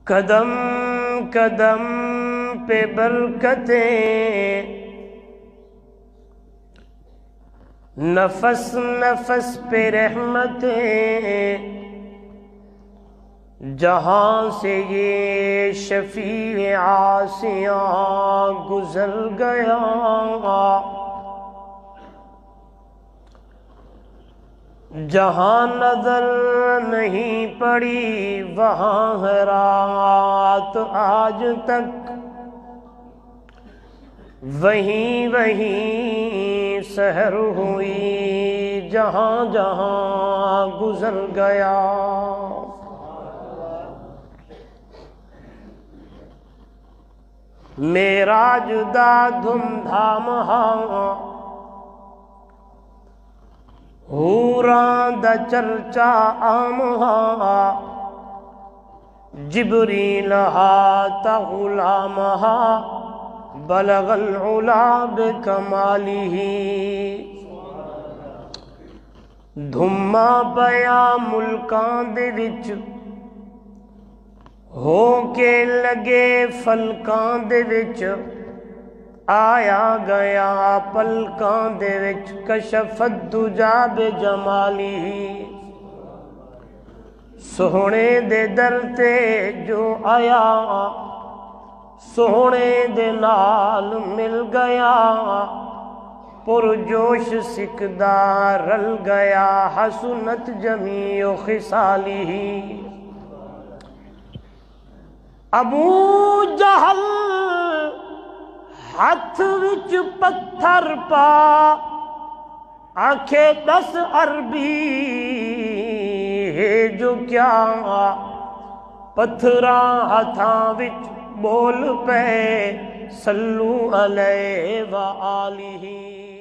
قدم قدم پہ برکتیں، نفس نفس پہ رحمتیں، جہاں سے یہ شفیع عاصیاں گزر گیا، جہاں نظر نہیں پڑی وہاں ہے رات آج تک، وہیں وہیں سحر ہوئی جہاں جہاں گزر گیا۔ معراج دا دھوم دھام ہاں، حوراں دا چرچا عام ہاں، جبریل ہاتا غلام ہاں، بلغ العلا بکمالہ۔ دھما پیا ملکاں دے وچ، ہو کے لگے فلکاں دے وچ، آیا گیا پلکاں دے وچ، کشف الدجا بجمالہ۔ سوہنے دے در تے جو آیا، سوہنے دے نال مل گیا، پرجوش سکدا رل گیا، حسنت جمیع خصالہ۔ ابو جہل ہاتھ وچ پتھر پا، آنکھیں 10 عربی ہے جو کیا، پتھراں ہاتھاں وچ بول پے، صلو علیہ وآلہ۔